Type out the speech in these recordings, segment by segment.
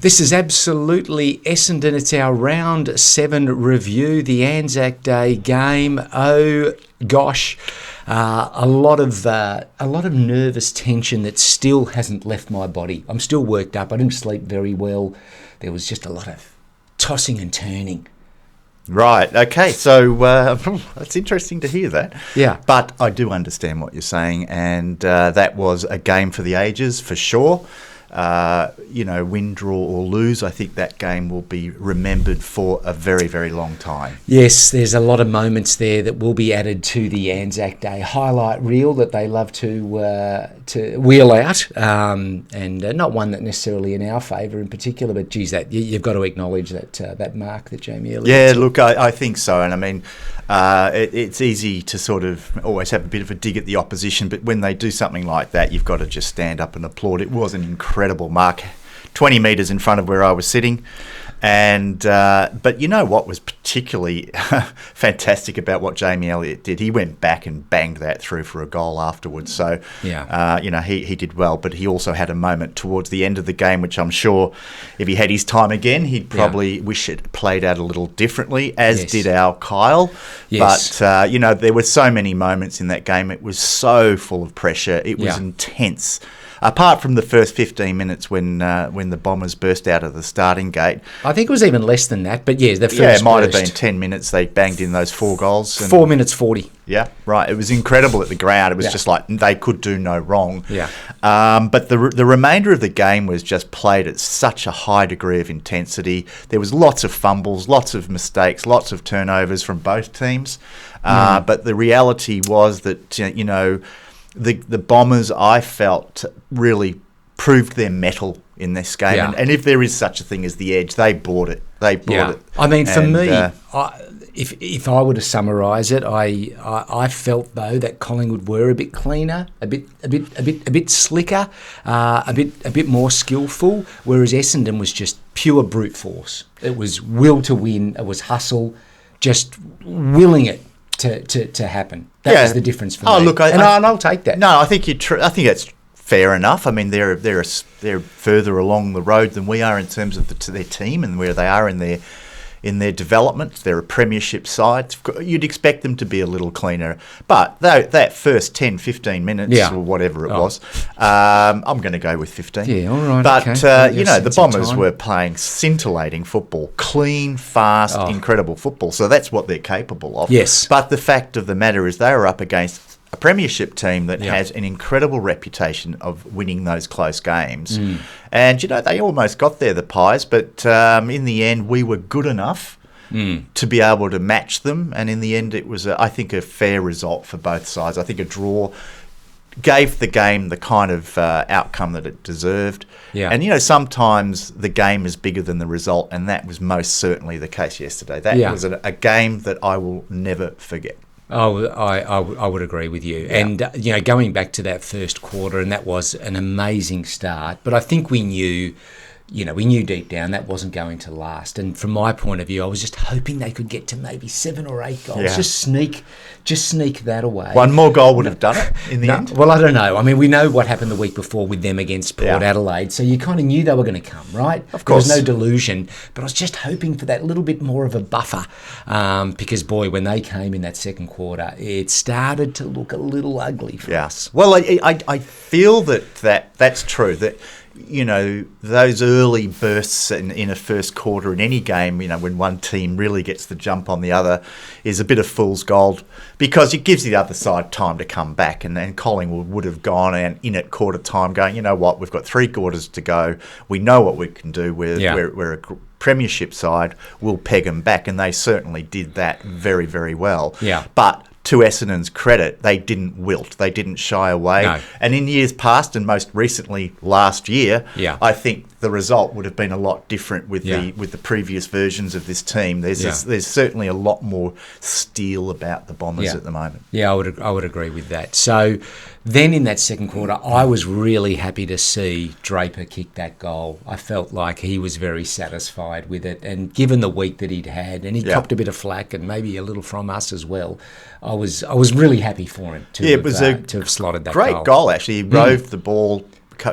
This is absolutely Essendon. It's our round 7 review, the Anzac Day game. Oh gosh, a lot of nervous tension that still hasn't left my body. I'm still worked up. I didn't sleep very well. There was just a lot of tossing and turning. Right, okay, so it's interesting to hear that. Yeah. But I do understand what you're saying, and that was a game for the ages, for sure. Win, draw or lose, I think that game will be remembered for a very, very long time. Yes, there's a lot of moments there that will be added to the Anzac Day highlight reel that they love to wheel out, and not one that necessarily in our favour in particular, but geez, that you've got to acknowledge that mark that Jamie Elliott. Yeah, look, I think so, and I mean, it's easy to sort of always have a bit of a dig at the opposition, but when they do something like that, you've got to just stand up and applaud. It was an incredible mark, 20 metres in front of where I was sitting. And but you know what was particularly fantastic about what Jamie Elliott did? He went back and banged that through for a goal afterwards. So, he did well. But he also had a moment towards the end of the game, which I'm sure if he had his time again, he'd probably wish it played out a little differently, as did our Kyle. Yes. But, there were so many moments in that game. It was so full of pressure. It was intense. Apart from the first 15 minutes when the Bombers burst out of the starting gate. I think it was even less than that, but the first it might have been 10 minutes. They banged in those 4 goals. 4 minutes 40. Yeah, right. It was incredible at the ground. It was just like they could do no wrong. Yeah. But the remainder of the game was just played at such a high degree of intensity. There was lots of fumbles, lots of mistakes, lots of turnovers from both teams. But the reality was that, the Bombers, I felt, really proved their mettle in this game. Yeah. And if there is such a thing as the edge, they bought it. They bought it. I mean, for me, if I were to summarise it, I felt though that Collingwood were a bit cleaner, a bit slicker, a bit more skillful, whereas Essendon was just pure brute force. It was will to win. It was hustle, just willing it to happen. That was the difference for me. Look, I'll take that. No, I think I think that's fair enough. I mean, they're further along the road than we are in terms of their team and where they are in their development. They're a premiership side. You'd expect them to be a little cleaner. But that first 10, 15 minutes or whatever it was, I'm going to go with 15. Yeah, all right. But, okay. The Bombers were playing scintillating football, clean, fast, incredible football. So that's what they're capable of. Yes. But the fact of the matter is they were up against a premiership team that has an incredible reputation of winning those close games. And, they almost got there, the Pies, but in the end we were good enough to be able to match them. And in the end it was, I think, a fair result for both sides. I think a draw gave the game the kind of outcome that it deserved. Yeah. And, sometimes the game is bigger than the result, and that was most certainly the case yesterday. That was a game that I will never forget. Oh, I would agree with you. Yeah. And, going back to that first quarter, and that was an amazing start, but I think we knew deep down that wasn't going to last. And from my point of view, I was just hoping they could get to maybe 7 or 8 goals. Yeah. Just sneak that away. One more goal would have done it in the end. Well, I don't know. I mean, we know what happened the week before with them against Port Adelaide, so you kind of knew they were going to come, right? Of course. There was no delusion, but I was just hoping for that little bit more of a buffer, because, boy, when they came in that second quarter, it started to look a little ugly for us. Well, I feel that's true, that those early bursts in a first quarter in any game, when one team really gets the jump on the other, is a bit of fool's gold, because it gives the other side time to come back. And then Collingwood would have gone in at quarter time going, you know what, we've got 3 quarters to go. We know what we can do. We're a premiership side. We'll peg them back. And they certainly did that very, very well. Yeah. But to Essendon's credit, they didn't wilt. They didn't shy away. No. And in years past, and most recently last year, I think the result would have been a lot different with the previous versions of this team. There's certainly a lot more steel about the Bombers at the moment. Yeah, I would agree with that. So then in that second quarter, I was really happy to see Draper kick that goal. I felt like he was very satisfied with it, and given the week that he'd had, and he copped a bit of flack and maybe a little from us as well, I was really happy for him to have slotted that great goal. Actually, he roved the ball,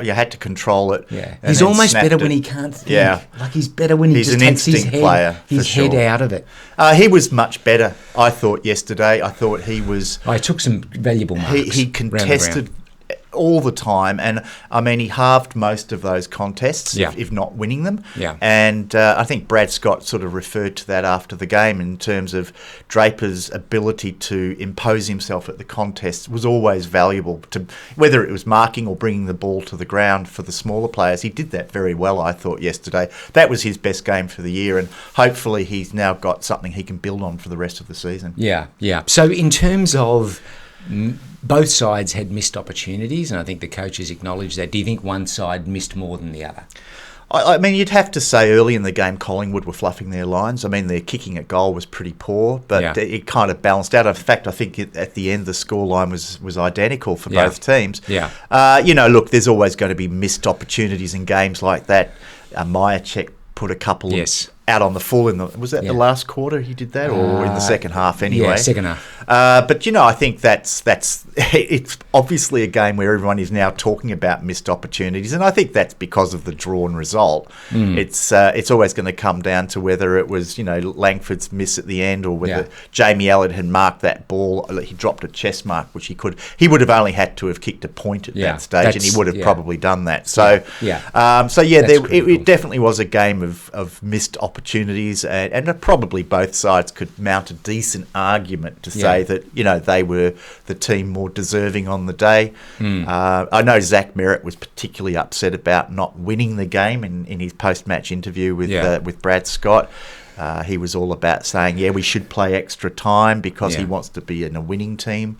you had to control it. Yeah, and he's then almost snapped better it. when he can't think. Yeah. Like he's better when he He's just an takes his instinct player, for head sure. out of it. He was much better, I thought, yesterday. I thought he was... I took some valuable marks. He round the contested ground. all the time, and I mean, he halved most of those contests, Yeah. if not winning them. Yeah. And I think Brad Scott sort of referred to that after the game in terms of Draper's ability to impose himself at the contest was always valuable, to whether it was marking or bringing the ball to the ground for the smaller players. He did that very well, I thought, yesterday. That was his best game for the year, and hopefully he's now got something he can build on for the rest of the season. Yeah, yeah. So in terms of both sides had missed opportunities, and I think the coaches acknowledged that. Do you think one side missed more than the other? I mean, you'd have to say early in the game Collingwood were fluffing their lines. I mean, their kicking at goal was pretty poor, but it kind of balanced out. In fact, I think at the end the scoreline was identical for both teams. Yeah. Look, there's always going to be missed opportunities in games like that. Majacek put a couple out on the full was that the last quarter he did that, or in the second half anyway? Yeah, second half. But I think that's it's obviously a game where everyone is now talking about missed opportunities, and I think that's because of the drawn result. It's always going to come down to whether it was Langford's miss at the end, or whether Jamie Elliott had marked that ball. He dropped a chest mark, which he would have only had to have kicked a point at that stage, and he would have probably done that. So it definitely was a game of missed opportunities, and probably both sides could mount a decent argument to say that they were the team more deserving on the day. I know Zach Merritt was particularly upset about not winning the game in his post-match interview with Brad Scott. He was all about saying, we should play extra time because he wants to be in a winning team.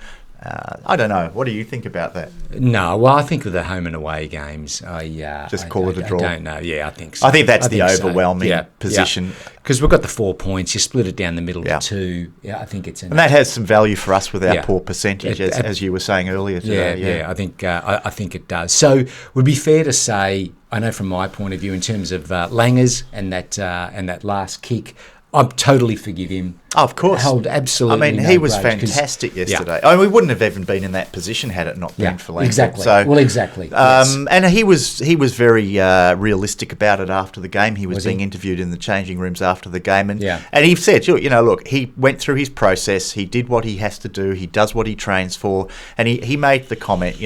I don't know. What do you think about that? No, well, I think with the home and away games, call it a draw. I don't know. Yeah, I think so. I think that's the overwhelming position. Because we've got the 4 points. You split it down the middle to 2. Yeah, I think it's enough. And that has some value for us with our poor percentage, as you were saying earlier today. I think it does. So it would be fair to say, I know from my point of view, in terms of Langers and that last kick, I totally forgive him. Oh, of course. Held absolutely. I mean, he was fantastic yesterday. I mean, we wouldn't have even been in that position had it not been for Langford. Exactly. So, exactly. Yes. And he was very realistic about it after the game. He was being interviewed in the changing rooms after the game, and he said, look, he went through his process. He did what he has to do. He does what he trains for, and he made the comment.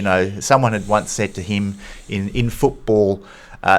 Someone had once said to him, in football,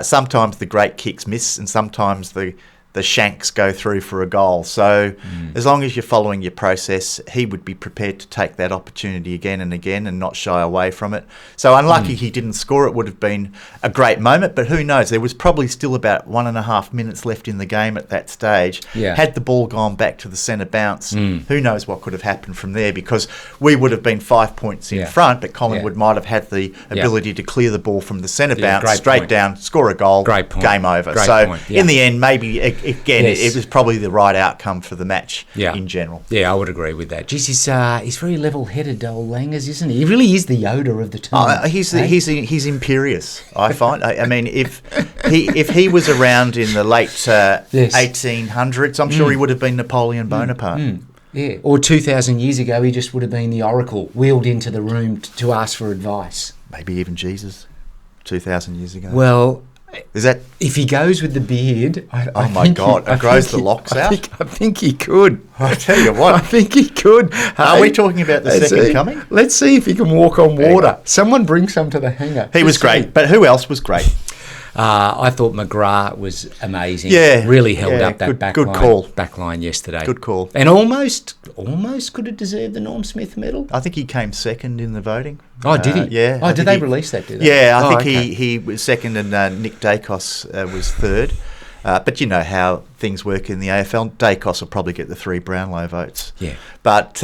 sometimes the great kicks miss, and sometimes the shanks go through for a goal. So as long as you're following your process, he would be prepared to take that opportunity again and again and not shy away from it. So unlucky he didn't score. It would have been a great moment, but who knows? There was probably still about 1.5 minutes left in the game at that stage. Had the ball gone back to the centre bounce, who knows what could have happened from there, because we would have been 5 points in front, but Collingwood might have had the ability to clear the ball from the centre bounce, straight down, score a goal, game over. In the end, maybe... Again, it was probably the right outcome for the match in general. Yeah, I would agree with that. Geez, he's very level-headed, old Langers, isn't he? He really is the Yoda of the team. He's imperious, I find. I mean, if he was around in the late 1800s, I'm sure he would have been Napoleon Bonaparte. Yeah, or 2,000 years ago, he just would have been the oracle, wheeled into the room to ask for advice. Maybe even Jesus, 2,000 years ago. Well... Is that if he goes with the beard? And grows the locks out. I think he could. I tell you what, I think he could. Are we talking about the second coming? Let's see if he can walk on water. Someone bring some to the hangar. He was great, but who else was great? I thought McGrath was amazing. Yeah, really held up that back line yesterday. Good call. And almost could have deserved the Norm Smith medal. I think he came second in the voting. Oh, did he? Yeah. Oh, did they release that? Did they? Yeah, I think he was second, and Nick Dacos was third. But you know how things work in the AFL. Dacos will probably get the 3 Brownlow votes. Yeah. But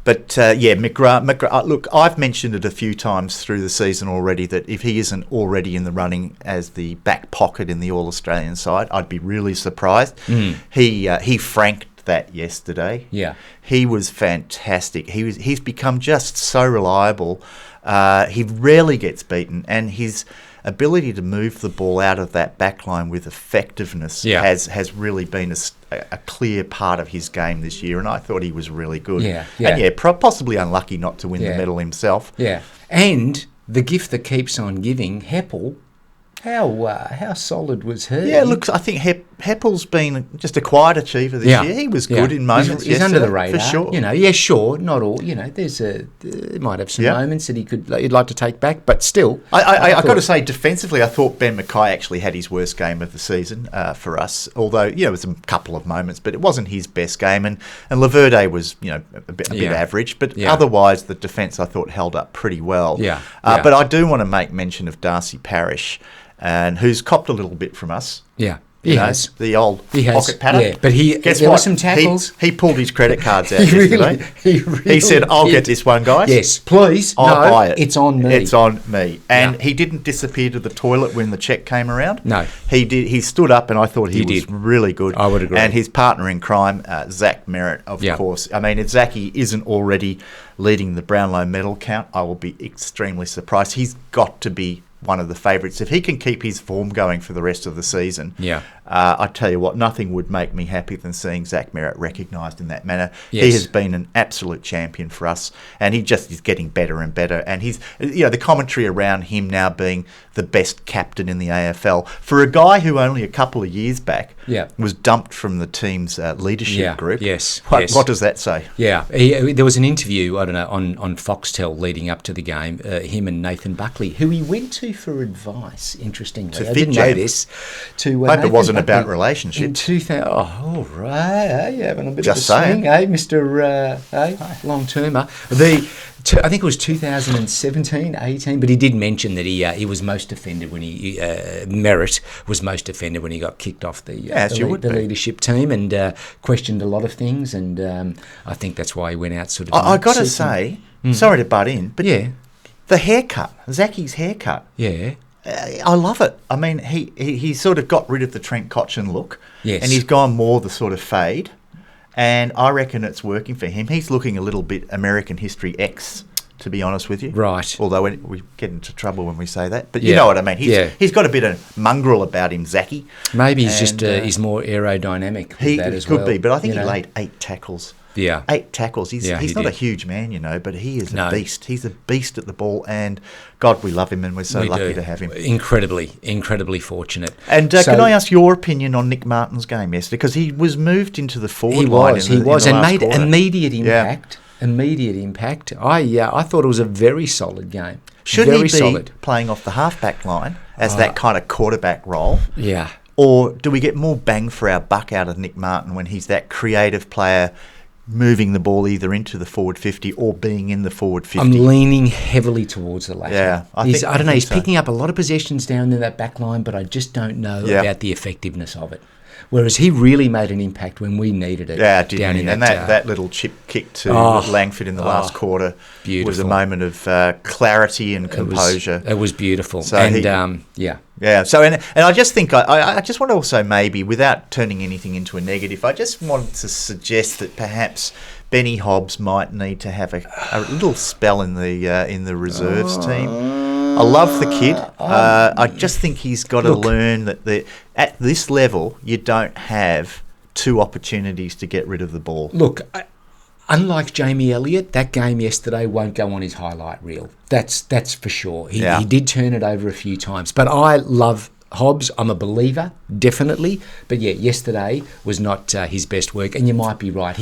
McGrath. Look, I've mentioned it a few times through the season already that if he isn't already in the running as the back pocket in the All-Australian side, I'd be really surprised. He franked that yesterday. Yeah. He was fantastic. He's become just so reliable. He rarely gets beaten, and his ability to move the ball out of that back line with effectiveness has really been a clear part of his game this year, and I thought he was really good. And possibly unlucky not to win the medal himself. Yeah. And the gift that keeps on giving, Heppel. How solid was he? Yeah, look, I think Heppel's been just a quiet achiever this year. He was good in moments. He's under the radar, for sure. You know, yeah, sure, not all. You know, he might have some moments that he'd like to take back, but still, I got to say, defensively, I thought Ben Mackay actually had his worst game of the season for us. Although, it was a couple of moments, but it wasn't his best game. And Laverde was, a bit average, but otherwise, the defence I thought held up pretty well. But I do want to make mention of Darcy Parish, and who's copped a little bit from us. Yeah. He has. The old pocket paddock. Yeah, but there were some tackles. He pulled his credit cards out yesterday. He said, I'll get this one, guys. Yes, please. I'll buy it. It's on me. It's on me. And he didn't disappear to the toilet when the cheque came around. No. He did. He stood up, and I thought he was really good. I would agree. And his partner in crime, Zach Merritt, of course. I mean, if Zachy isn't already leading the Brownlow medal count, I will be extremely surprised. He's got to be one of the favourites. If he can keep his form going for the rest of the season, I tell you what, nothing would make me happier than seeing Zach Merritt recognised in that manner. Yes. He has been an absolute champion for us, and he just is getting better and better. And he's, the commentary around him now being the best captain in the AFL for a guy who only a couple of years back was dumped from the team's leadership group. Yes. What does that say? Yeah, there was an interview, I don't know, on Foxtel leading up to the game. Him and Nathan Buckley, who he went to for advice. Interestingly, I didn't know this. I hope it wasn't about relationships. In 2000, all right, you're having a bit Just of a saying. swing, Mr. Long-termer. I think it was 2017, 18, but he did mention that he was most offended when Merritt was most offended when he got kicked off the leadership team and questioned a lot of things, and I think that's why he went out sort of. I got to say, sorry to butt in, but the haircut, Zachy's haircut. Yeah. I love it. I mean, he sort of got rid of the Trent Cotchin look. Yes. And he's gone more the sort of fade. And I reckon it's working for him. He's looking a little bit American History X, to be honest with you. Right. Although we get into trouble when we say that. But you know what I mean. He's got a bit of mongrel about him, Zachy. Maybe he's more aerodynamic with that as well. He could be, but I think he laid 8 tackles. Yeah. 8 tackles. He's not a huge man, but he is a beast. He's a beast at the ball, and God, we love him, and we're so lucky to have him. Incredibly fortunate. And can I ask your opinion on Nick Martin's game yesterday? Because he was moved into the forward line. He was, and made quarter. immediate impact. Yeah. Immediate impact. I thought it was a very solid game. Should he be playing off the halfback line as that kind of quarterback role? Yeah. Or do we get more bang for our buck out of Nick Martin when he's that creative player, moving the ball either into the forward 50 or being in the forward 50? I'm leaning heavily towards the latter. Yeah, I don't know. He's picking up a lot of possessions down in that back line, but I just don't know about the effectiveness of it. Whereas he really made an impact when we needed it. Yeah, didn't he? And that little chip kick to Langford in the last quarter was a moment of clarity and composure. It was beautiful. So Yeah. So and I just think I just want to also maybe, without turning anything into a negative, I just want to suggest that perhaps Benny Hobbs might need to have a little spell in the reserves team. I love the kid. I just think he's got to learn that at this level you don't have 2 opportunities to get rid of the ball. Look, unlike Jamie Elliott, that game yesterday won't go on his highlight reel. That's for sure. He did turn it over a few times. But I love Hobbs. I'm a believer, definitely. But yesterday was not his best work. And you might be right.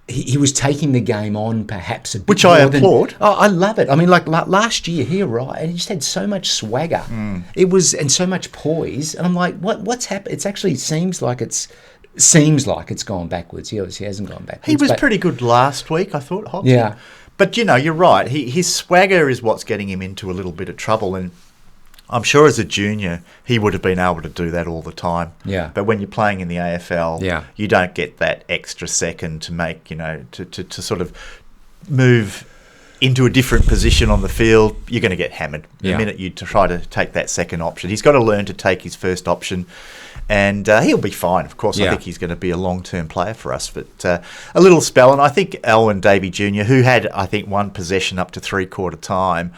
He was taking the game on perhaps a bit which more I applaud. I love it. I mean, like last year, and he just had so much swagger. It was, and so much poise. And I'm like, what's happened? It actually seems like it's gone backwards. He obviously hasn't gone backwards. He was pretty good last week, I thought, Hobbs. Yeah. But, you're right. His swagger is what's getting him into a little bit of trouble. And I'm sure as a junior, he would have been able to do that all the time. Yeah. But when you're playing in the AFL, you don't get that extra second to make, to sort of move into a different position on the field. You're going to get hammered the minute you try to take that second option. He's got to learn to take his first option. And he'll be fine, of course. I think he's going to be a long-term player for us. But a little spell, and I think Alwyn Davey Jr., who had, I think, 1 possession up to 3/4 time,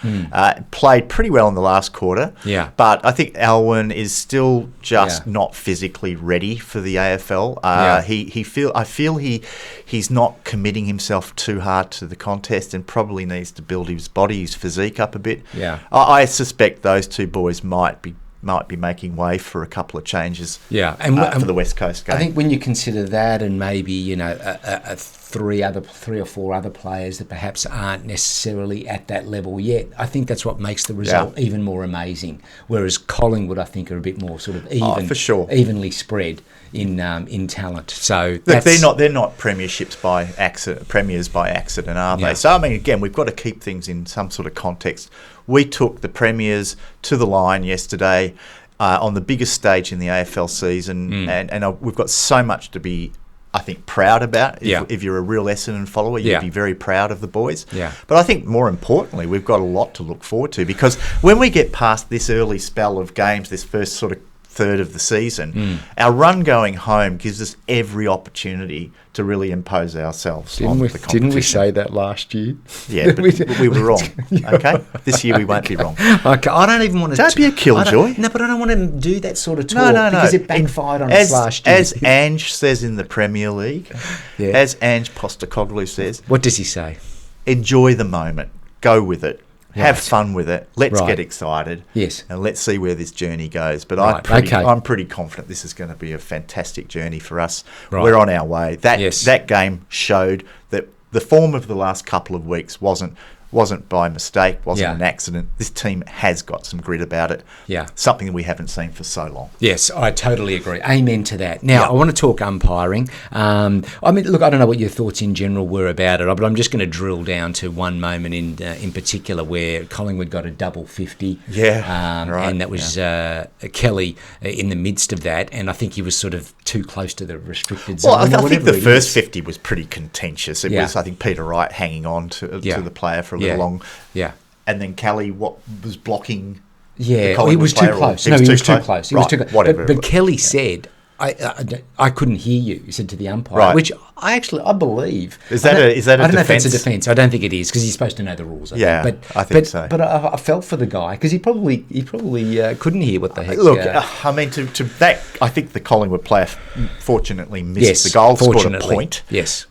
played pretty well in the last quarter. Yeah. But I think Alwyn is still just not physically ready for the AFL. I feel he's not committing himself too hard to the contest, and probably Kelly needs to build his body, his physique up a bit. Yeah. I suspect those two boys might be making way for a couple of changes. Yeah, for the West Coast game. I think when you consider that, and maybe three or four other players that perhaps aren't necessarily at that level yet, I think that's what makes the result even more amazing. Whereas Collingwood, I think, are a bit more sort of evenly spread in talent. So look, they're not premierships by accident, premiers by accident, are they? So I mean, again, we've got to keep things in some sort of context. We took the premiers to the line yesterday on the biggest stage in the AFL season, and we've got so much to be, I think, proud about. If you're a real Essendon follower, you'd be very proud of the boys. Yeah. But I think more importantly, we've got a lot to look forward to, because when we get past this early spell of games, this first sort of third of the season, our run going home gives us every opportunity to really impose ourselves on the competition. Didn't we say that last year? Yeah, but we were wrong. Okay, this year we won't be wrong. Okay, I don't even want to. Don't be a killjoy. No, but I don't want to do that sort of talk because it backfired on us last year. As Ange says in the Premier League, as Ange Postecoglou says, what does he say? Enjoy the moment, go with it. Have fun with it. Let's get excited. Yes. And let's see where this journey goes. But I'm pretty confident this is going to be a fantastic journey for us. Right. We're on our way. That game showed that the form of the last couple of weeks wasn't by mistake, wasn't an accident. This team has got some grit about it. Yeah. Something that we haven't seen for so long. Yes, I totally agree. Amen to that. Now, I want to talk umpiring. I mean, look, I don't know what your thoughts in general were about it, but I'm just going to drill down to one moment in particular where Collingwood got a double 50. Yeah, right. And that was Kelly in the midst of that, and I think he was sort of too close to the restricted zone. Well, I think the first 50 was pretty contentious. It was, I think, Peter Wright hanging on to the player for a little long. Yeah. And then Kelly was blocking. Yeah, he was too close. He was too close. Whatever. But Kelly said, I couldn't hear you, he said to the umpire, which I believe. Is that a defence? I don't know if it's a defence. I don't think it is, because he's supposed to know the rules. I think so. But I felt for the guy, because he probably couldn't hear what the heck. Look, I mean, to that, I think the Collingwood player fortunately missed the goal, scored a point. Yes.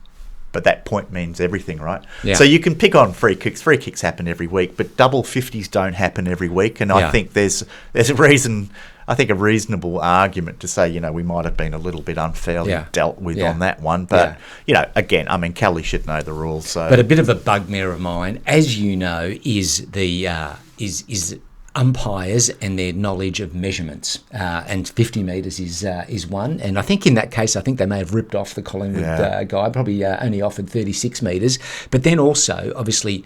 But that point means everything, right? Yeah. So you can pick on free kicks. Free kicks happen every week, but double 50s don't happen every week. And I think there's a reason. I think a reasonable argument to say, we might have been a little bit unfairly dealt with on that one. But again, I mean, Kelly should know the rules. So. But a bit of a bugbear of mine, as you know, is the is umpires and their knowledge of measurements, and 50 metres is one. And I think in that case, I think they may have ripped off the Collingwood guy, probably only offered 36 metres. But then also, obviously,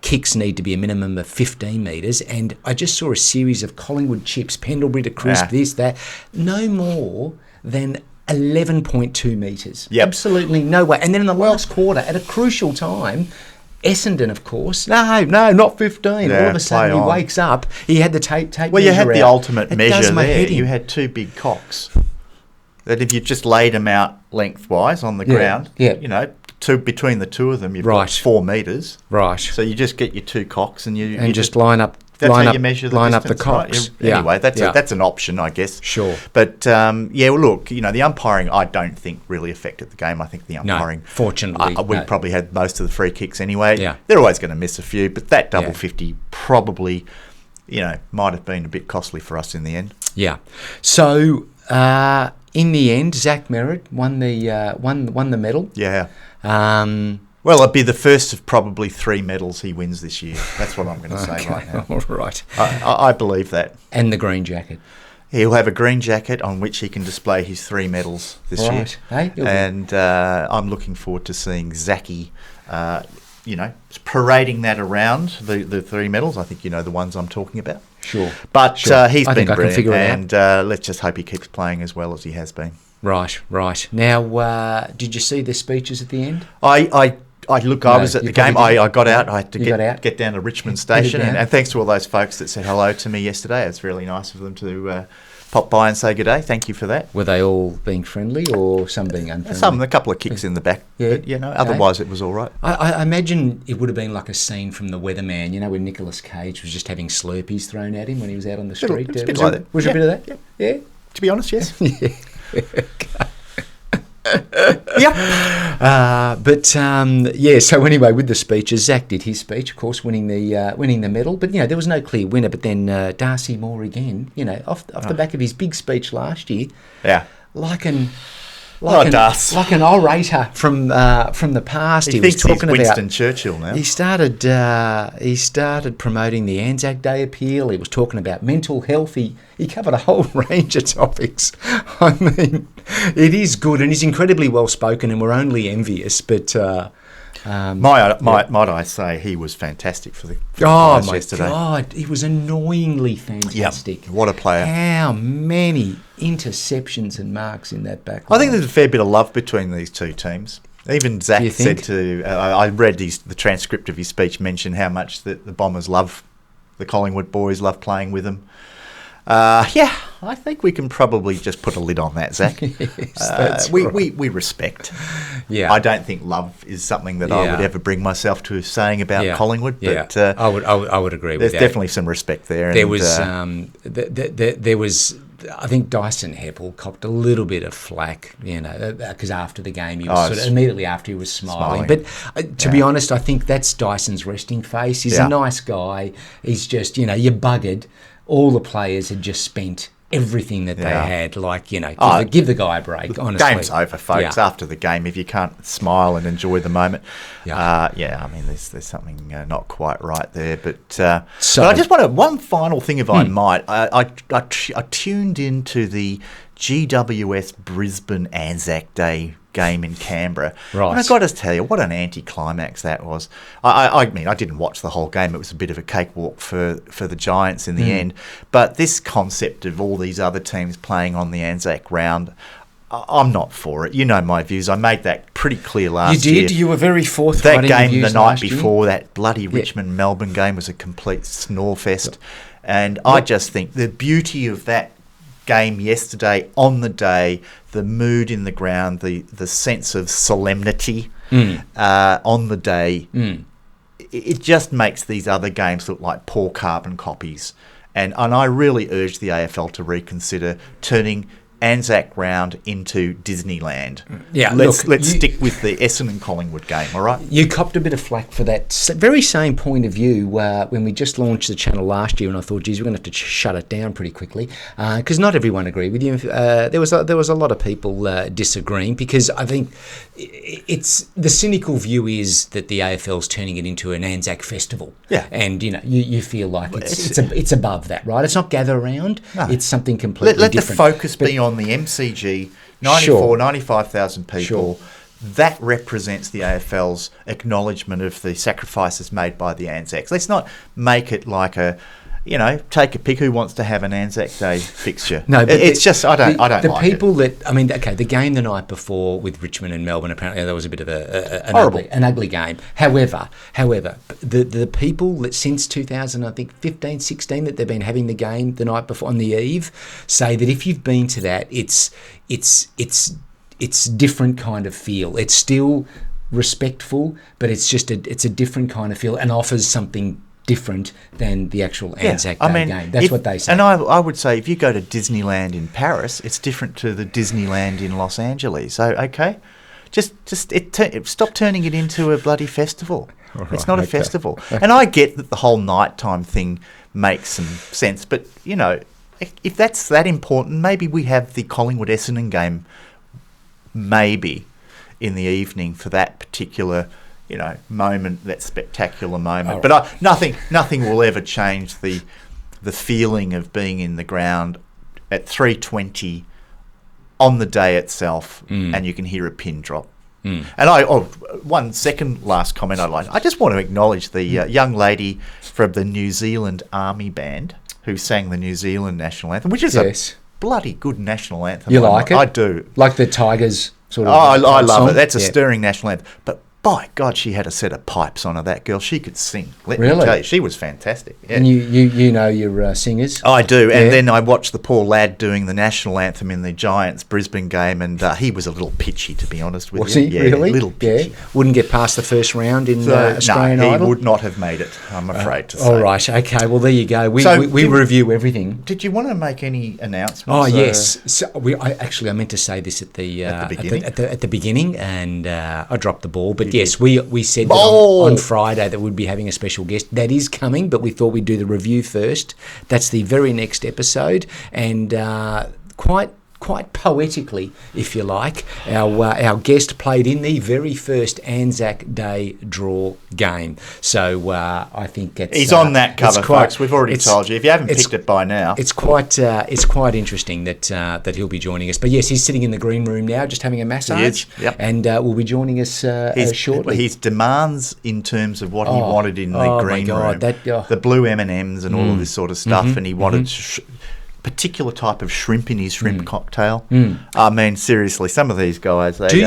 kicks need to be a minimum of 15 metres. And I just saw a series of Collingwood chips, Pendlebury to crisp, this, that, no more than 11.2 metres. Yep. Absolutely no way. And then in the last quarter, at a crucial time, Essendon, of course. No, not 15. All of a sudden, he wakes up. He had the tape Well, you had the out. ultimate measure there. You had two big cocks. That if you just laid them out lengthwise on the ground, between the two of them, you've got 4 metres. Right. So you just get your two cocks and you just line up. That's how you measure the distance, up the cocks. Right? Anyway, that's an option, I guess. Sure. But, look, the umpiring, I don't think really affected the game. I think the umpiring... No, fortunately. We probably had most of the free kicks anyway. Yeah. They're always going to miss a few, but that double 50 probably, might have been a bit costly for us in the end. Yeah. So, in the end, Zach Merritt won the medal. Yeah. Well, it'd be the first of probably 3 medals he wins this year. That's what I'm going to say right now. All right. I believe that. And the green jacket. He'll have a green jacket on which he can display his 3 medals this year. Hey, and I'm looking forward to seeing Zachy, parading that around, the 3 medals. I think the ones I'm talking about. Sure. But he's been brilliant, and let's just hope he keeps playing as well as he has been. Right. Now, did you see the speeches at the end? I was at the game. I got out. I had to get down to Richmond Station. And thanks to all those folks that said hello to me yesterday. It's really nice of them to pop by and say good day. Thank you for that. Were they all being friendly or some being unfriendly? A couple of kicks in the back. Yeah. But, otherwise it was all right. I imagine it would have been like a scene from The Weatherman, when Nicolas Cage was just having Slurpees thrown at him when he was out on the street. It was a bit like that. Was there a bit of that? Yeah. To be honest, yes. Yeah. Yep. So anyway, with the speeches, Zach did his speech, of course, winning the medal. But there was no clear winner. But then Darcy Moore again, off the back of his big speech last year, like an orator from the past. He thinks he's Winston Churchill now. He started promoting the Anzac Day appeal. He was talking about mental health. He covered a whole range of topics. I mean, it is good, and he's incredibly well spoken, and we're only envious. But might I say he was fantastic for the Pies yesterday. God, he was annoyingly fantastic. Yep. What a player! How many interceptions and marks in that back line. I think there's a fair bit of love between these two teams. Even Zach said to... I read the transcript of his speech mention how much the Bombers love the Collingwood boys, love playing with them. I think we can probably just put a lid on that, Zach. Yes, we respect. Yeah, I don't think love is something that I would ever bring myself to saying about Collingwood. But I would agree with that. There's definitely some respect there. There was. I think Dyson Heppel copped a little bit of flack, because after the game he was immediately after he was smiling. But to be honest, I think that's Dyson's resting face. He's a nice guy. He's just, you're buggered. All the players had just spent everything that they had. Give the guy a break, honestly. Game's over, folks. After the game, if you can't smile and enjoy the moment, I mean, there's something not quite right there. But I just want one final thing, if I might. I tuned into the GWS Brisbane Anzac Day game in Canberra. Right. And I've got to tell you, what an anticlimax that was. I mean, I didn't watch the whole game. It was a bit of a cakewalk for the Giants in the end. But this concept of all these other teams playing on the Anzac round, I'm not for it. You know my views. I made that pretty clear last year. You did. You were very forthright. That game the night before, that bloody Richmond-Melbourne game, was a complete snore fest. And I just think the beauty of that game yesterday, on the day, the mood in the ground, the sense of solemnity on the day, it just makes these other games look like poor carbon copies. And I really urge the AFL to reconsider turning Anzac round into Disneyland. Let's stick with the Essendon Collingwood game, all right? You copped a bit of flack for that very same point of view when we just launched the channel last year, and I thought, geez, we're going to have to shut it down pretty quickly, because not everyone agreed with you. There was a lot of people disagreeing, because I think it's the cynical view is that the AFL's turning it into an Anzac festival. Yeah. And you feel like it's above that, right? It's not gather round. No. It's something completely different. Let the focus be on the MCG, 95,000 people. Sure. That represents the AFL's acknowledgement of the sacrifices made by the Anzacs. Let's not make it like take a pick who wants to have an Anzac Day fixture. No, but it's just I don't like people it. The game the night before with Richmond and Melbourne, apparently that was a bit of an ugly game. However, the people that since 2015, 16 that they've been having the game the night before on the eve say that if you've been to that, it's different kind of feel. It's still respectful, but it's a different kind of feel and offers something different than the actual Anzac Day game. That's what they say. And I would say if you go to Disneyland in Paris, it's different to the Disneyland in Los Angeles. So, okay, just stop turning it into a bloody festival. Right, it's not a festival. And I get that the whole nighttime thing makes some sense, but, if that's that important, maybe we have the Collingwood Essendon game maybe in the evening for that particular moment, that spectacular moment. Right. But nothing will ever change the feeling of being in the ground at 3:20 on the day itself, and you can hear a pin drop. And one second last comment I'd like. I just want to acknowledge the young lady from the New Zealand Army Band who sang the New Zealand national anthem, which is a bloody good national anthem. You like it? I do. Like the Tigers sort of. I love it. That's a stirring national anthem. But by God, she had a set of pipes on her, that girl. She could sing. Let me Really? tell you, she was fantastic. Yeah. And you know your singers? I do. Yeah. And then I watched the poor lad doing the national anthem in the Giants Brisbane game, and he was a little pitchy, to be honest with Was you. he Yeah, really? a little pitchy. Yeah. Wouldn't get past the first round in Australian no, he Idol? would not have made it, I'm afraid to say. All right. Okay. Well, there you go. We So review everything. Did you want to make any announcements? Oh yes. So I meant to say this at the beginning? at the beginning, and I dropped the ball. But yes, we said that Ball! on Friday that we'd be having a special guest. That is coming, but we thought we'd do the review first. That's the very next episode, and quite poetically, if you like, our guest played in the very first ANZAC Day draw game. So I think he's on that cover, folks. We've already told you. If you haven't picked it by now, it's quite interesting that he'll be joining us. But yes, he's sitting in the green room now, just having a massage. He is, yep. And will be joining us shortly. His demands in terms of what he wanted in the green room, the blue M&Ms and all of this sort of stuff, and he wanted particular type of shrimp in his shrimp cocktail. I mean, seriously, some of these guys. Do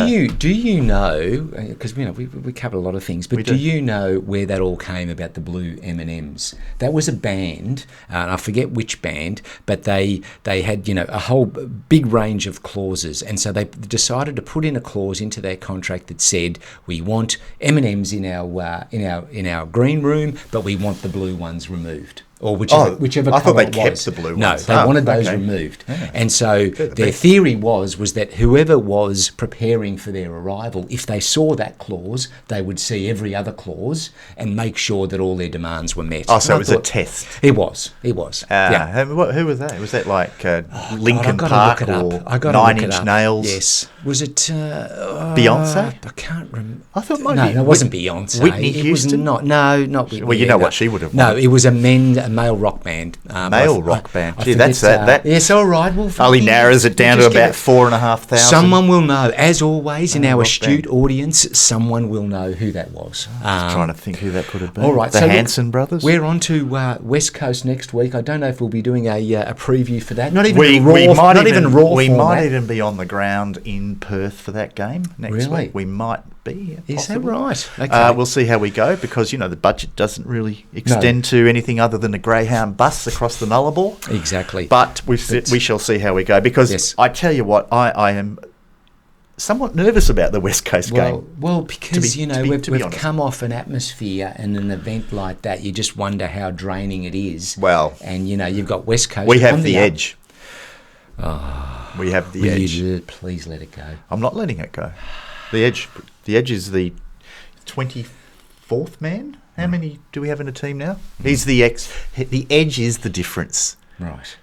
you know? Because we cover a lot of things, but do you know where that all came about? The blue M&Ms. That was a band, and I forget which band, but they had a whole big range of clauses, and so they decided to put in a clause into their contract that said we want M&Ms in our green room, but we want the blue ones removed. Or whichever I thought colour they it kept was. the blue No, ones. they wanted those removed. Yeah. And so their theory was that whoever was preparing for their arrival, if they saw that clause, they would see every other clause and make sure that all their demands were met. Oh, so it was a test. It was. Yeah. Who was that? Was that like Linkin God, Park or Nine Inch Nails? Yes. Was it Beyonce? I can't remember. I thought No, it wasn't Beyonce. Whitney Houston? It was not. No, not Whitney. Well, you know what she would have No, wanted. it was a male rock band. Rock band. Gee, that's that. Yes, all right. Well, only narrows it down to about 4,500. Someone will know. As always, in our rock astute band. audience, someone will know who that was. Just trying to think who that could have been. All right, the so Hanson brothers. We're on to West Coast next week. I don't know if we'll be doing a preview for that. Not even we raw. We might format. even be on the ground in Perth for that game next week. We might be. Is that possibly. right? Okay. We'll see how we go because the budget doesn't really extend to anything other than a Greyhound bus across the Nullarbor. Exactly. But we shall see how we go because I tell you what, I am somewhat nervous about the West Coast game. Well, because we've come off an atmosphere and an event like that. You just wonder how draining it is. Well, and you've got West Coast. We have the edge. We have the edge. You please let it go. I'm not letting it go. The edge. The edge is the 24th man. How many do we have in a team now? He's the ex. The edge is the difference. Right.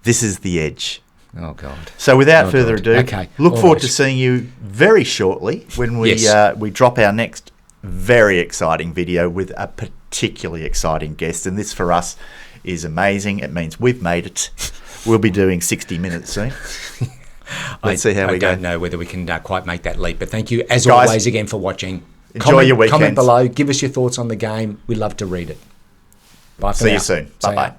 This is the edge. Oh God. So without further ado, look All forward right. to seeing you very shortly when we we drop our next very exciting video with a particularly exciting guest, and this for us is amazing. It means we've made it. We'll be doing 60 minutes soon. Let's see how we go. I don't know whether we can quite make that leap, but thank you as Guys, always again for watching. Enjoy your weekend. Comment below. Give us your thoughts on the game. We'd love to read it. Bye for now. See you soon. Bye-bye.